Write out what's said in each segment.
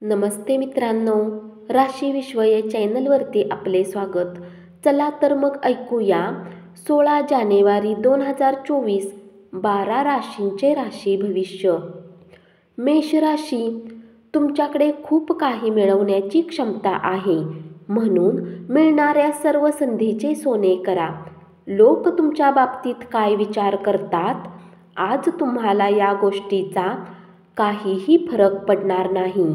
नमस्ते मित्रांनो, राशी विश्व या चॅनलवरती आपले स्वागत. चला तर मग ऐकूया 16 जानेवारी 2024 12 राशींचे राशी भविष्य. मेष राशी, तुमच्याकडे खूप काही मिळवण्याची क्षमता आहे, म्हणून मिळणाऱ्या सर्व संधीचे सोने करा. लोक तुमच्या बाबतीत काय विचार करतात, आज तुम्हाला या गोष्टीचा काहीही फरक पडणार नाही.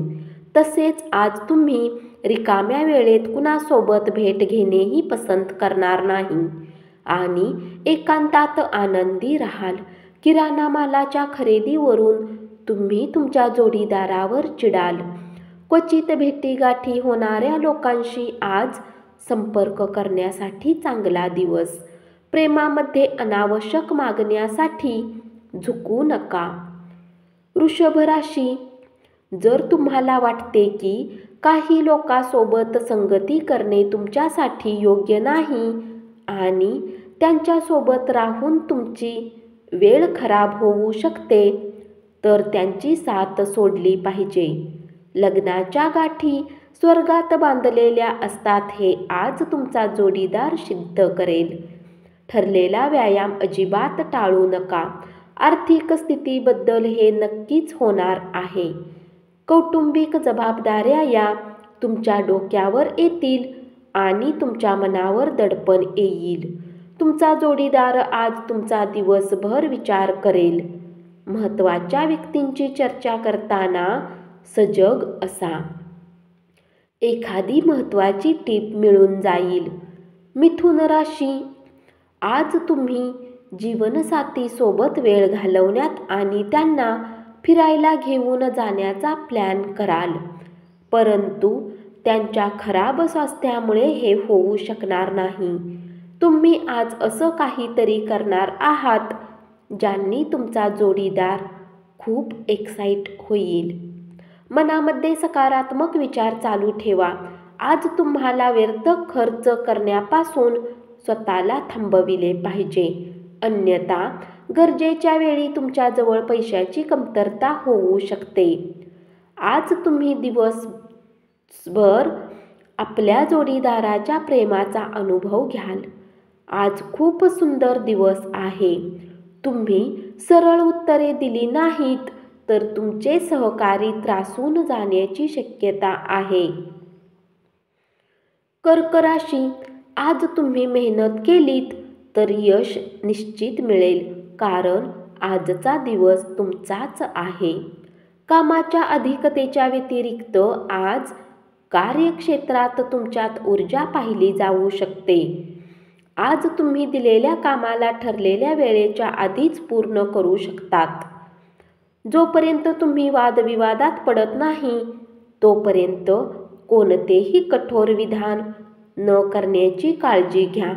तसेच आज तुम्ही रिकाम्या वेळेत कुणासोबत भेट घेणेही पसंत करणार नाही आणि एकांतात आनंदी राहाल. किराणा मालाच्या खरेदीवरून तुम्ही तुमच्या जोडीदारावर चिडाल. क्वचित भेटीगाठी होणाऱ्या लोकांशी आज संपर्क करण्यासाठी चांगला दिवस. प्रेमामध्ये अनावश्यक मागण्यासाठी झुकू नका. वृषभ राशी, जर तुम्हाला वाटते की काही लोकांसोबत संगती करणे तुमच्यासाठी योग्य नाही आणि त्यांच्यासोबत राहून तुमची वेळ खराब होऊ शकते, तर त्यांची साथ सोडली पाहिजे. लग्नाच्या गाठी स्वर्गात बांधलेल्या असतात हे आज तुमचा जोडीदार सिद्ध करेल. ठरलेला व्यायाम अजिबात टाळू नका. आर्थिक स्थितीबद्दल हे नक्कीच होणार आहे. कौटुंबिक जबाबदाऱ्या या तुमच्या डोक्यावर येतील आणि तुमच्या मनावर दडपण येईल. तुमचा जोडीदार आज तुमचा दिवसभर विचार करेल. महत्त्वाच्या व्यक्तींची चर्चा करताना सजग असा. एखादी महत्त्वाची टीप मिळून जाईल. मिथुन राशी, आज तुम्ही जीवनसाथीसोबत वेळ घालवण्यात आणि त्यांना फिरायला घेऊन जाण्याचा प्लॅन कराल, परंतु त्यांच्या खराब स्वास्थ्यामुळे हे होऊ शकणार नाही. तुम्ही आज असं काहीतरी करणार आहात ज्यांनी तुमचा जोडीदार खूप एक्साइट होईल. मनामध्ये सकारात्मक विचार चालू ठेवा. आज तुम्हाला व्यर्थ खर्च करण्यापासून स्वतःला थांबविले पाहिजे, अन्यथा गरजेच्या वेळी तुमच्याजवळ पैशाची कमतरता होऊ शकते. आज तुम्ही दिवसभर आपल्या जोडीदाराच्या प्रेमाचा अनुभव घ्याल. आज खूप सुंदर दिवस आहे. तुम्ही सरळ उत्तरे दिली नाहीत तर तुमचे सहकारी त्रासून जाण्याची शक्यता आहे. कर्क राशी, आज तुम्ही मेहनत केलीत तर यश निश्चित मिळेल, कारण आजचा दिवस तुमचाच आहे. कामाच्या अधिकतेच्या व्यतिरिक्त आज कार्यक्षेत्रात तुमच्यात ऊर्जा पाहिली जाऊ शकते. आज तुम्ही दिलेल्या कामाला ठरलेल्या वेळेच्या आधीच पूर्ण करू शकतात. जोपर्यंत तुम्ही वादविवादात पडत नाही तोपर्यंत कोणतेही कठोर विधान न करण्याची काळजी घ्या.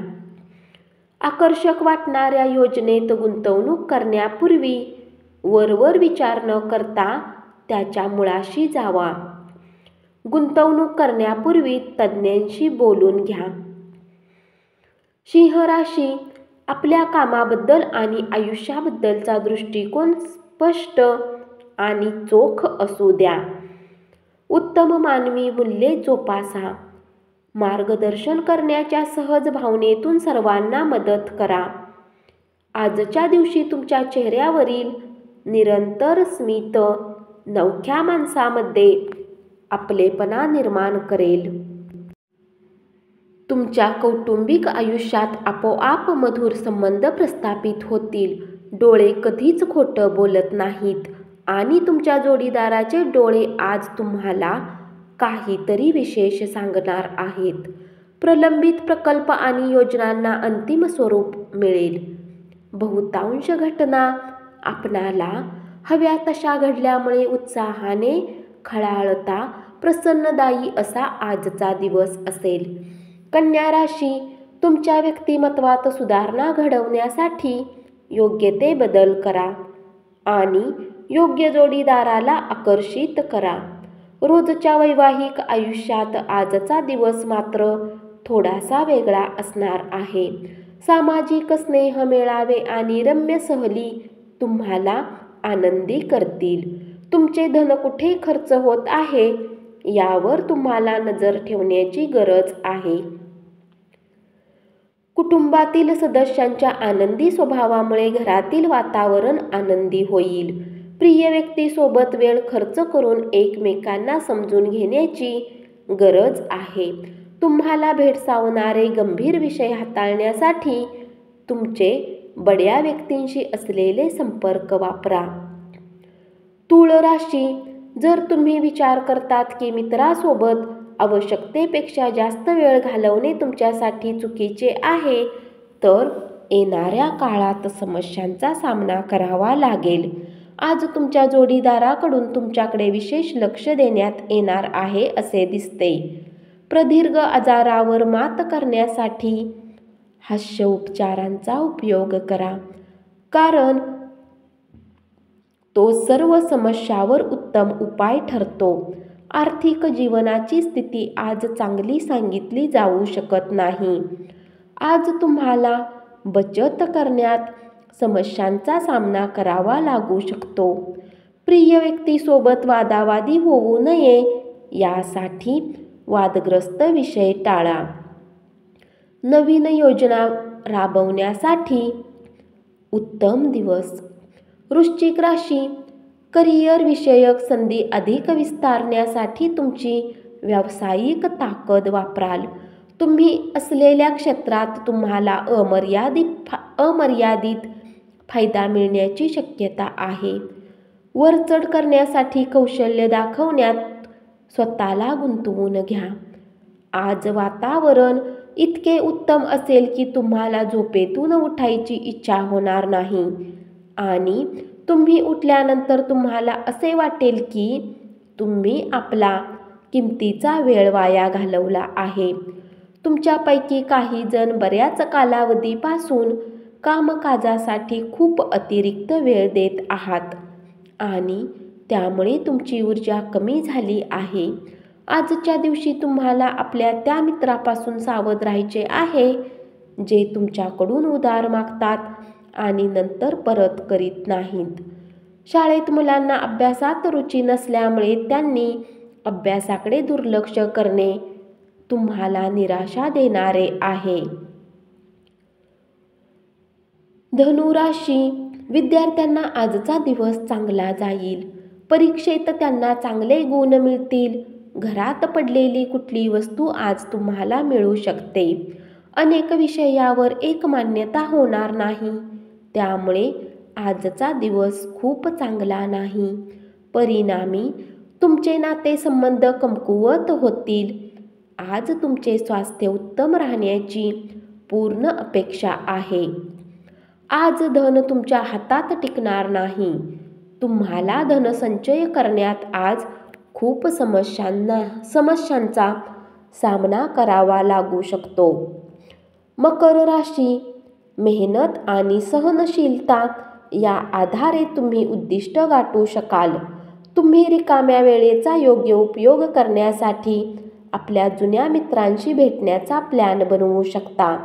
आकर्षक वाटणाऱ्या योजनेत गुंतवणूक करण्यापूर्वी वरवर विचार न करता त्याच्या मुळाशी जावा. गुंतवणूक करण्यापूर्वी तज्ज्ञांशी बोलून घ्या. सिंह राशी, आपल्या कामाबद्दल आणि आयुष्याबद्दलचा दृष्टिकोन स्पष्ट आणि चोख असू द्या. उत्तम मानवी मूल्ये जोपासा. मार्गदर्शन करण्याच्या सहज भावनेतून सर्वांना मदत करा. आजच्या दिवशी तुमच्या चेहऱ्यावरील निरंतर स्मित नवख्या माणसामध्ये आपलेपणा निर्माण करेल. तुमच्या कौटुंबिक आयुष्यात आपोआप मधुर संबंध प्रस्थापित होतील. डोळे कधीच खोटं बोलत नाहीत आणि तुमच्या जोडीदाराचे डोळे आज तुम्हाला काहीतरी विशेष सांगणार आहेत. प्रलंबित प्रकल्प आणि योजनांना अंतिम स्वरूप मिळेल. बहुतांश घटना आपणाला हव्या तशा घडल्यामुळे उत्साहाने खळाळता प्रसन्नदायी असा आजचा दिवस असेल. कन्या राशी, तुमच्या व्यक्तिमत्वात सुधारणा घडवण्यासाठी योग्य ते बदल करा आणि योग्य जोडीदाराला आकर्षित करा. रोजच्या वैवाहिक आयुष्यात आजचा दिवस मात्र थोडासा वेगळा असणार आहे. सामाजिक स्नेह मेळावे आणि रम्य सहली तुम्हाला आनंदी करतील. तुमचे धन कुठे खर्च होत आहे यावर तुम्हाला नजर ठेवण्याची गरज आहे. कुटुंबातील सदस्यांच्या आनंदी स्वभावामुळे घरातील वातावरण आनंदी होईल. प्रिय व्यक्तीसोबत वेळ खर्च करून एकमेकांना समजून घेण्याची गरज आहे. तुम्हाला भेडसावणारे गंभीर विषय हाताळण्यासाठी तुमचे बड्या व्यक्तींशी असलेले संपर्क वापरा. तुळ राशी, जर तुम्ही विचार करतात की मित्रासोबत आवश्यकतेपेक्षा जास्त वेळ घालवणे तुमच्यासाठी चुकीचे आहे, तर येणाऱ्या काळात समस्यांचा सामना करावा लागेल. आज तुमच्या जोडीदाराकडून तुमच्याकडे विशेष लक्ष देण्यात येणार आहे असे दिसते. प्रदीर्घ आजारावर मात करण्यासाठी हास्य उपचारांचा उपयोग करा, कारण तो सर्व समस्यांवर उत्तम उपाय ठरतो. आर्थिक जीवनाची स्थिती आज चांगली सांगितली जाऊ शकत नाही. आज तुम्हाला बचत करण्यात समस्यांचा सामना करावा लागू शकतो. प्रिय व्यक्तीसोबत वादावादी होऊ नये यासाठी वादग्रस्त विषय टाळा. नवीन योजना राबवण्यासाठी उत्तम दिवस. वृश्चिक राशी, करिअर विषयक संधी अधिक विस्तारण्यासाठी तुमची व्यावसायिक ताकद वापराल. तुम्ही असलेल्या क्षेत्रात तुम्हाला अमर्यादित फायदा मिळण्याची शक्यता आहे. वरचढ करण्यासाठी कौशल्य दाखवण्यात स्वतःला गुंतवून घ्या. आज वातावरण इतके उत्तम असेल की तुम्हाला झोपेतून उठायची इच्छा होणार नाही आणि तुम्ही उठल्यानंतर तुम्हाला असे वाटेल की तुम्ही आपला किमतीचा वेळ वाया घालवला आहे. तुमच्यापैकी काही जण बऱ्याच कालावधीपासून कामकाजासाठी खूप अतिरिक्त वेळ देत आहात आणि त्यामुळे तुमची ऊर्जा कमी झाली आहे. आजच्या दिवशी तुम्हाला आपल्या त्या मित्रापासून सावध राहायचे आहे जे तुमच्याकडून उधार मागतात आणि नंतर परत करीत नाहीत. शाळेत मुलांना अभ्यासात रुची नसल्यामुळे त्यांनी अभ्यासाकडे दुर्लक्ष करणे तुम्हाला निराशा देणारे आहे. धनुराशी, विद्यार्थ्यांना आजचा दिवस चांगला जाईल. परीक्षेत त्यांना चांगले गुण मिळतील. घरात पडलेली कुठली वस्तू आज तुम्हाला मिळू शकते. अनेक विषयावर एक मान्यता होणार नाही, त्यामुळे आजचा दिवस खूप चांगला नाही. परिणामी तुमचे नातेसंबंध कमकुवत होतील. आज तुमचे स्वास्थ्य उत्तम राहण्याची पूर्ण अपेक्षा आहे. आज धन तुमच्या हातात टिकणार नाही. तुम्हाला धनसंचय करण्यात आज खूप समस्यांचा सामना करावा लागू शकतो. मकर राशी, मेहनत आणि सहनशीलता या आधारे तुम्ही उद्दिष्ट गाठू शकाल. तुम्ही रिकाम्या वेळेचा योग्य उपयोग करण्यासाठी आपल्या जुन्या मित्रांशी भेटण्याचा प्लॅन बनवू शकता.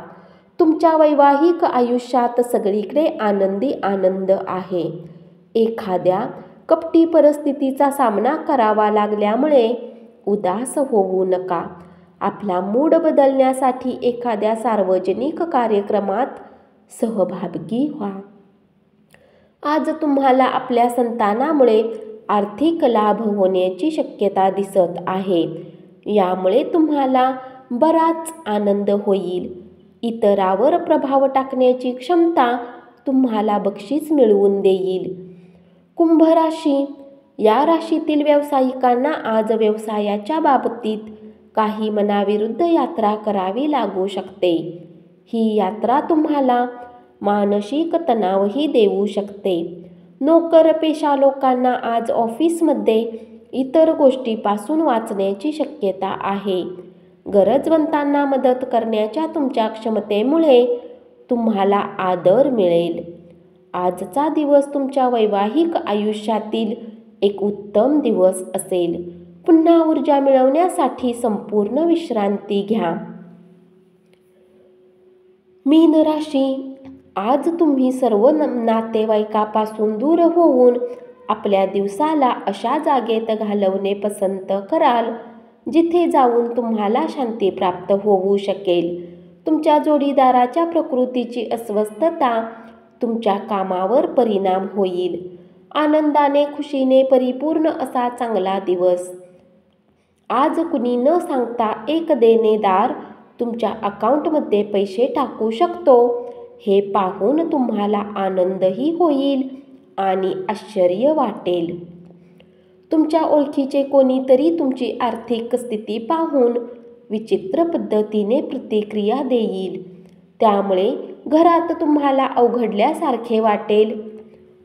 तुमच्या वैवाहिक आयुष्यात सगळीकडे आनंदी आनंद आहे. एखाद्या कपटी परिस्थितीचा सामना करावा लागल्यामुळे उदास होऊ नका. आपला मूड बदलण्यासाठी एखाद्या सार्वजनिक कार्यक्रमात सहभागी व्हा. आज तुम्हाला आपल्या संतानामुळे आर्थिक लाभ होण्याची शक्यता दिसत आहे. यामुळे तुम्हाला बराच आनंद होईल. इतरावर प्रभाव टाकण्याची क्षमता तुम्हाला बक्षीस मिळवून देईल. कुंभ राशी, या राशीतील व्यावसायिकांना आज व्यवसायाच्या बाबतीत काही मनाविरुद्ध यात्रा करावी लागू शकते. ही यात्रा तुम्हाला मानसिक तणावही देऊ शकते. नोकरपेशा लोकांना आज ऑफिसमध्ये इतर गोष्टीपासून वाचण्याची शक्यता आहे. गरजवंतांना मदत करण्याच्या तुमच्या क्षमतेमुळे तुम्हाला आदर मिळेल. आजचा दिवस तुमच्या वैवाहिक आयुष्यातील एक उत्तम दिवस असेल. पुन्हा ऊर्जा मिळवण्यासाठी संपूर्ण विश्रांती घ्या. मीन राशी, आज तुम्ही सर्व नातेवाईकापासून दूर होऊन आपल्या दिवसाला अशा जागेत घालवणे पसंत कराल जिथे जाऊन तुम्हाला शांती प्राप्त होऊ शकेल. तुमच्या जोडीदाराच्या प्रकृतीची अस्वस्थता तुमच्या कामावर परिणाम होईल. आनंदाने खुशीने परिपूर्ण असा चांगला दिवस. आज कुणी न सांगता एक देणेदार तुमच्या अकाउंटमध्ये पैसे टाकू शकतो. हे पाहून तुम्हाला आनंदही होईल आणि आश्चर्य वाटेल. तुमच्या ओळखीचे कोणीतरी तुमची आर्थिक स्थिती पाहून विचित्र पद्धतीने प्रतिक्रिया देईल. त्यामुळे घरात तुम्हाला अवघडल्यासारखे वाटेल.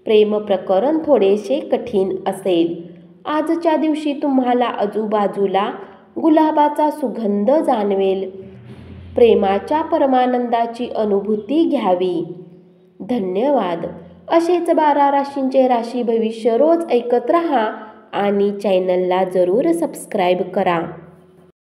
प्रेम प्रकरण थोडेसे कठीण असेल. आजच्या दिवशी तुम्हाला आजूबाजूला गुलाबाचा सुगंध जाणवेल. प्रेमाच्या परमानंदाची अनुभूती घ्यावी. धन्यवाद. असेच 12 राशींचे राशी भविष्य रोज ऐकत रहा आणि चॅनलला जरूर सबस्क्राईब करा.